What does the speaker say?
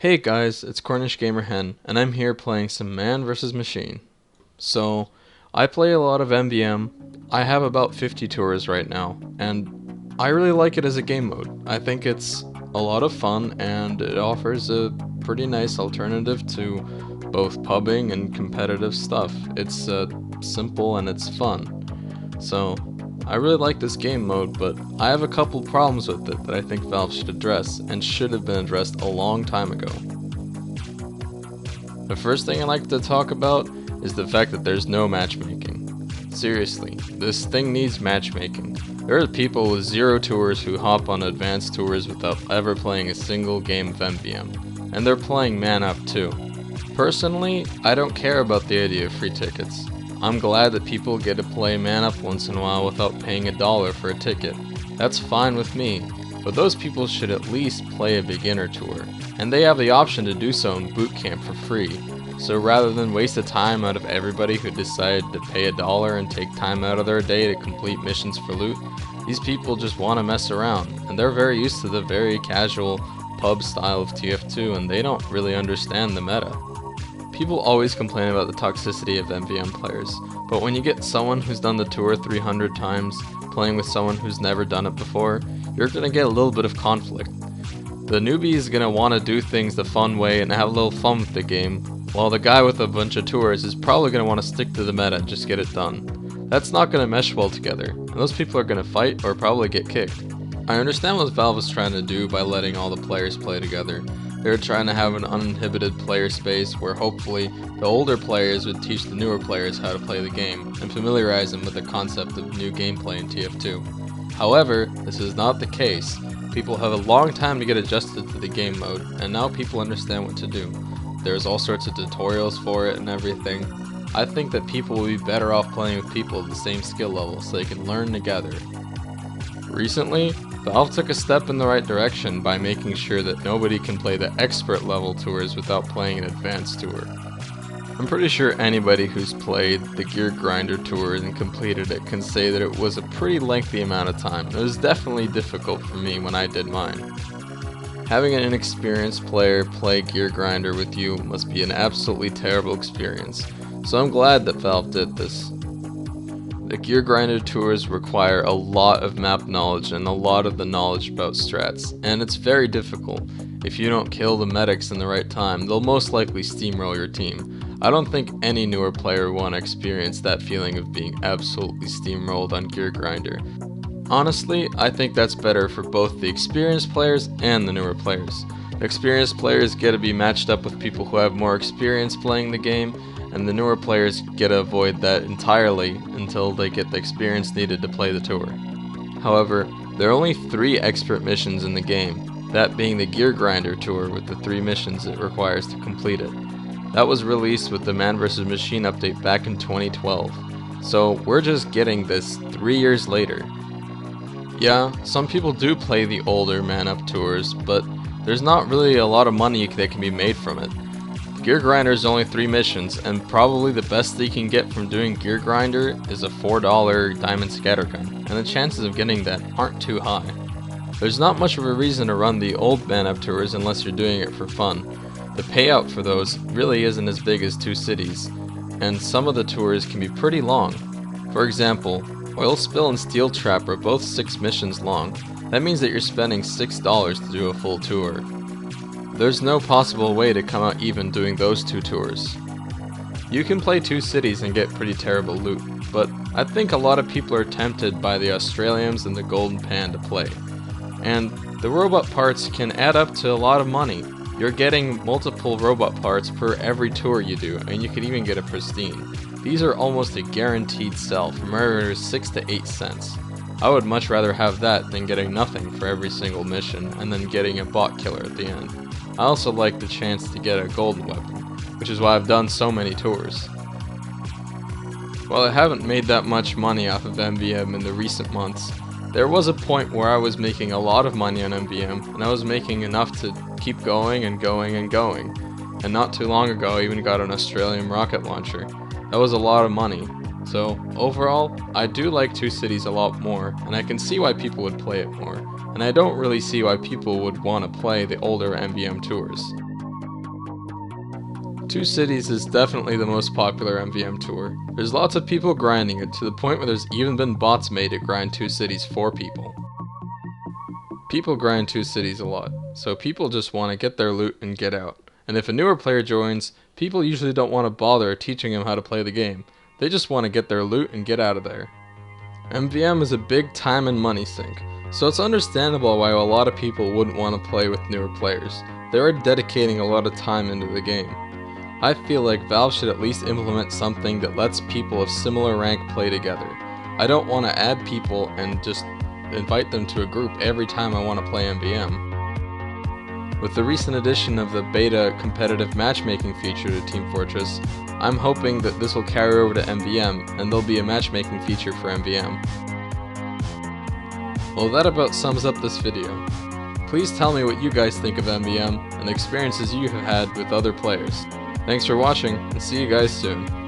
Hey guys, it's Cornish Gamer Hen, and I'm here playing some Man vs. Machine. So, I play a lot of MBM. I have about 50 tours right now, and I really like it as a game mode. I think it's a lot of fun, and it offers a pretty nice alternative to both pubbing and competitive stuff. It's simple and it's fun. So, I really like this game mode, but I have a couple problems with it that I think Valve should address, and should have been addressed a long time ago. The first thing I like to talk about is the fact that there's no matchmaking. Seriously, this thing needs matchmaking. There are people with 0 tours who hop on advanced tours without ever playing a single game of MVM, and they're playing Man Up too. Personally, I don't care about the idea of free tickets. I'm glad that people get to play Man Up once in a while without paying $1 for a ticket. That's fine with me, but those people should at least play a beginner tour, and they have the option to do so in boot camp for free. So rather than waste the time out of everybody who decided to pay $1 and take time out of their day to complete missions for loot, these people just want to mess around, and they're very used to the very casual pub style of TF2, and they don't really understand the meta. People always complain about the toxicity of MVM players, but when you get someone who's done the tour 300 times playing with someone who's never done it before, you're gonna get a little bit of conflict. The newbie is gonna want to do things the fun way and have a little fun with the game, while the guy with a bunch of tours is probably gonna want to stick to the meta and just get it done. That's not gonna mesh well together, and those people are gonna fight or probably get kicked. I understand what Valve is trying to do by letting all the players play together. They're trying to have an uninhibited player space where hopefully the older players would teach the newer players how to play the game and familiarize them with the concept of new gameplay in TF2. However, this is not the case. People have a long time to get adjusted to the game mode, and now people understand what to do. There's all sorts of tutorials for it and everything. I think that people will be better off playing with people of the same skill level so they can learn together. Recently, Valve took a step in the right direction by making sure that nobody can play the expert level tours without playing an advanced tour. I'm pretty sure anybody who's played the Gear Grinder tour and completed it can say that it was a pretty lengthy amount of time. It was definitely difficult for me when I did mine. Having an inexperienced player play Gear Grinder with you must be an absolutely terrible experience, so I'm glad that Valve did this. The Gear Grinder tours require a lot of map knowledge and a lot of the knowledge about strats, and it's very difficult. If you don't kill the medics in the right time, they'll most likely steamroll your team. I don't think any newer player would want to experience that feeling of being absolutely steamrolled on Gear Grinder. Honestly, I think that's better for both the experienced players and the newer players. The experienced players get to be matched up with people who have more experience playing the game, and the newer players get to avoid that entirely until they get the experience needed to play the tour. However, there are only 3 expert missions in the game, that being the Gear Grinder tour with the 3 missions it requires to complete it. That was released with the Man vs. Machine update back in 2012, so we're just getting this 3 years later. Yeah, some people do play the older Man Up tours, but there's not really a lot of money that can be made from it. Gear Grinder is only 3 missions, and probably the best that you can get from doing Gear Grinder is a $4 diamond scattergun, and the chances of getting that aren't too high. There's not much of a reason to run the old Man Up tours unless you're doing it for fun. The payout for those really isn't as big as 2 cities, and some of the tours can be pretty long. For example, Oil Spill and Steel Trap are both 6 missions long. That means that you're spending $6 to do a full tour. There's no possible way to come out even doing those 2 tours. You can play 2 cities and get pretty terrible loot, but I think a lot of people are tempted by the Australians and the Golden Pan to play. And the robot parts can add up to a lot of money. You're getting multiple robot parts per every tour you do, and you can even get a pristine. These are almost a guaranteed sell from around 6 to 8 cents. I would much rather have that than getting nothing for every single mission and then getting a bot killer at the end. I also like the chance to get a golden weapon, which is why I've done so many tours. While I haven't made that much money off of MVM in the recent months, there was a point where I was making a lot of money on MVM, and I was making enough to keep going and going and going. And not too long ago I even got an Australian rocket launcher. That was a lot of money. So overall, I do like 2 cities a lot more, and I can see why people would play it more. And I don't really see why people would want to play the older MVM tours. Two Cities is definitely the most popular MVM tour. There's lots of people grinding it to the point where there's even been bots made to grind Two Cities for people. People grind Two Cities a lot, so people just want to get their loot and get out. And if a newer player joins, people usually don't want to bother teaching him how to play the game. They just want to get their loot and get out of there. MVM is a big time and money sink, so it's understandable why a lot of people wouldn't want to play with newer players. They are dedicating a lot of time into the game. I feel like Valve should at least implement something that lets people of similar rank play together. I don't want to add people and just invite them to a group every time I want to play MVM. With the recent addition of the beta competitive matchmaking feature to Team Fortress, I'm hoping that this will carry over to MVM and there'll be a matchmaking feature for MVM. Well, that about sums up this video. Please tell me what you guys think of MVM and the experiences you have had with other players. Thanks for watching, and see you guys soon.